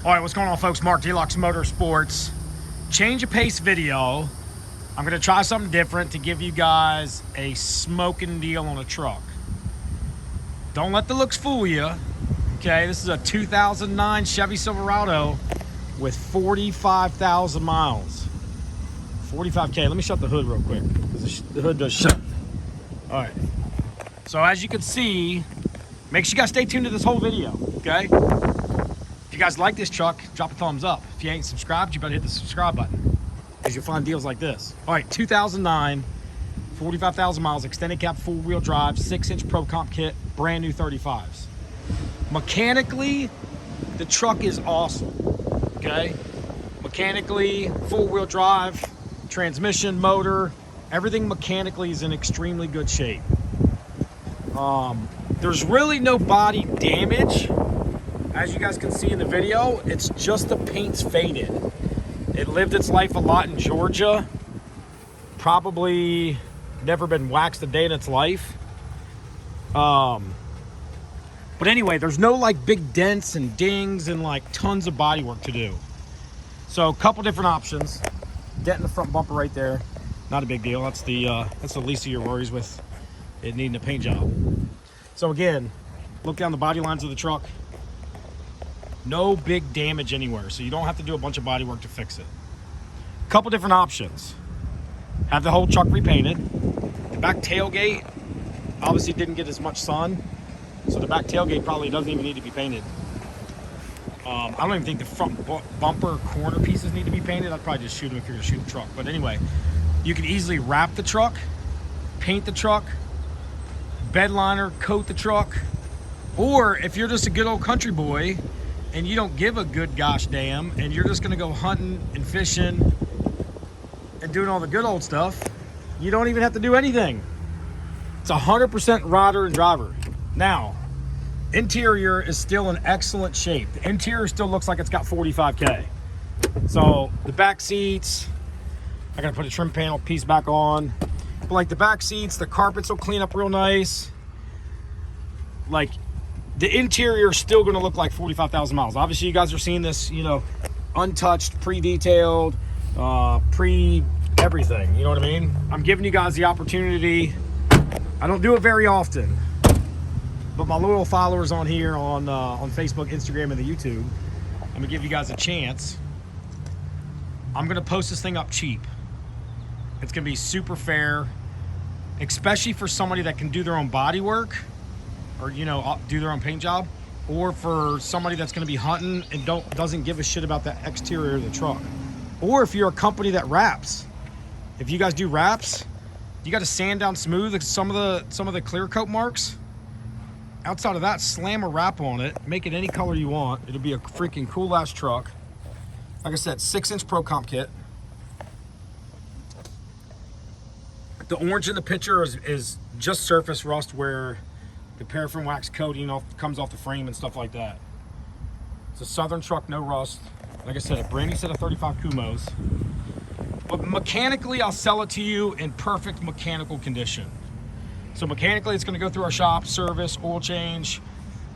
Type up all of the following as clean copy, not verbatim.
All right, what's going on, folks? Mark, Deluxe Motorsports. Change of pace video. I'm going to try something different to give you guys a smoking deal on a truck. Don't let the looks fool you. Okay, this is a 2009 Chevy Silverado with 45,000 miles. 45K. Let me shut the hood real quick, because the hood does shut. All right. So as you can see, make sure you guys stay tuned to this whole video, okay? If you guys like this truck, drop a thumbs up. If you ain't subscribed, you better hit the subscribe button, because you'll find deals like this. All right, 2009, 45,000 miles, extended cab, four-wheel drive, 6-inch Pro Comp kit, brand new 35s. Mechanically, the truck is awesome, okay? Mechanically, four-wheel drive, transmission, motor, everything mechanically is in extremely good shape. There's really no body damage. As you guys can see in the video, it's just the paint's faded. It lived its life a lot in Georgia. Probably never been waxed a day in its life. But anyway, there's no like big dents and dings and like tons of body work to do. So a couple different options. Dent in the front bumper right there. Not a big deal. That's the least of your worries with it needing a paint job. So again, look down the body lines of the truck. No big damage anywhere, so you don't have to do a bunch of body work to fix it. A couple different options. Have the whole truck repainted. The back tailgate obviously didn't get as much sun, so the back tailgate probably doesn't even need to be painted. I don't even think the front bumper corner pieces need to be painted. I'd probably just shoot them if you're gonna shoot the truck. But anyway, you can easily wrap the truck, paint the truck, bed liner, coat the truck, or if you're just a good old country boy and you don't give a good gosh damn and you're just gonna go hunting and fishing and doing all the good old stuff, you don't even have to do anything. It's 100% rider and driver. Now, interior is still in excellent shape. The interior still looks like it's got 45K. So the back seats, I gotta put a trim panel piece back on. But like the back seats, the carpets will clean up real nice. Like the interior is still gonna look like 45,000 miles. Obviously you guys are seeing this, you know, untouched, pre-detailed, pre-everything, you know what I mean? I'm giving you guys the opportunity. I don't do it very often, but my loyal followers on here on Facebook, Instagram, and the YouTube, I'm gonna give you guys a chance. I'm gonna post this thing up cheap. It's gonna be super fair, especially for somebody that can do their own body work, or you know, do their own paint job, or for somebody that's gonna be hunting and doesn't give a shit about the exterior of the truck, or if you're a company that wraps. If you guys do wraps, you got to sand down smooth some of the clear coat marks. Outside of that, slam a wrap on it, make it any color you want. It'll be a freaking cool ass truck. Like I said, 6-inch Pro Comp kit. The orange in the picture is just surface rust where the paraffin wax coating comes off the frame and stuff like that. It's a Southern truck, no rust. Like I said, a brand new set of 35 Kumos. But mechanically, I'll sell it to you in perfect mechanical condition. So mechanically, it's going to go through our shop, service, oil change,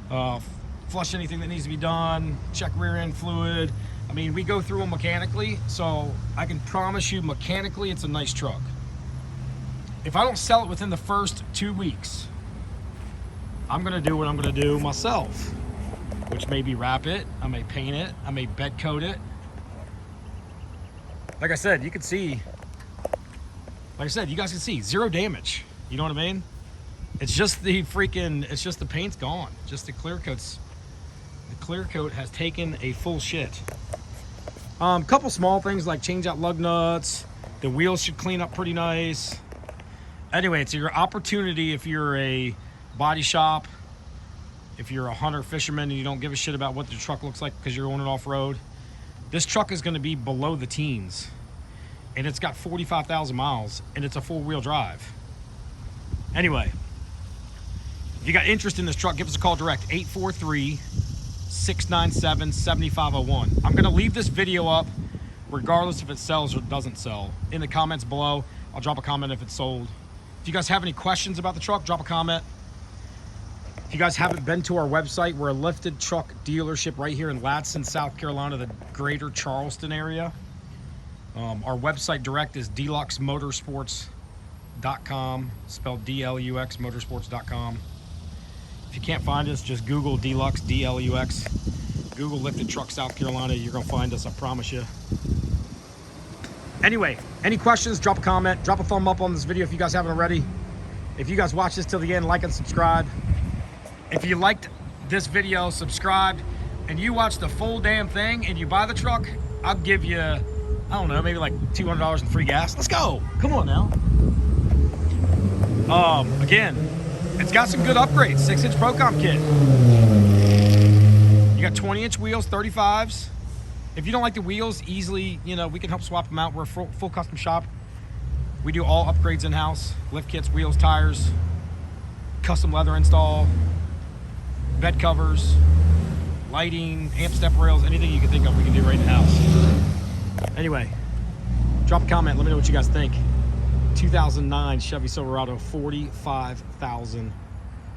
flush anything that needs to be done, check rear end fluid. I mean, we go through them mechanically, so I can promise you mechanically it's a nice truck. If I don't sell it within the first 2 weeks, I'm going to do what I'm going to do myself, which may be wrap it, I may paint it, I may bed coat it. Like I said, you can see, like I said, you guys can see zero damage. You know what I mean? It's just the paint's gone. Just the clear coat has taken a full shit. Couple small things like change out lug nuts. The wheels should clean up pretty nice. Anyway, it's your opportunity if you're a body shop, if you're a hunter, fisherman, and you don't give a shit about what the truck looks like because you're on it off-road. This truck is going to be below the teens, and it's got 45,000 miles, and it's a four-wheel drive. Anyway, if you got interest in this truck, give us a call direct, 843-697-7501. I'm going to leave this video up regardless if it sells or doesn't sell. In the comments below, I'll drop a comment if it's sold. If you guys have any questions about the truck, drop a comment. If If you guys haven't been to our website, we're a lifted truck dealership right here in Ladson, South Carolina, the greater Charleston area. Our website direct is deluxemotorsports.com, spelled D-L-U-X, motorsports.com. If you can't find us, just Google Deluxe, D-L-U-X. Google Lifted Truck South Carolina. You're going to find us, I promise you. Anyway, any questions, drop a comment, drop a thumb up on this video if you guys haven't already. If you guys watch this till the end, like and subscribe. If you liked this video, subscribe, and you watch the full damn thing and you buy the truck, I'll give you, I don't know, maybe like $200 in free gas. Let's go. Come on now. Again, it's got some good upgrades. 6-inch Procom kit. You got 20-inch wheels, 35s. If you don't like the wheels, easily, you know, we can help swap them out. We're a full custom shop. We do all upgrades in-house. Lift kits, wheels, tires, custom leather install, bed covers, lighting, amp step rails, anything you can think of we can do right in-house. Anyway, drop a comment. Let me know what you guys think. 2009 Chevy Silverado, 45,000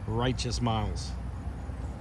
righteous miles.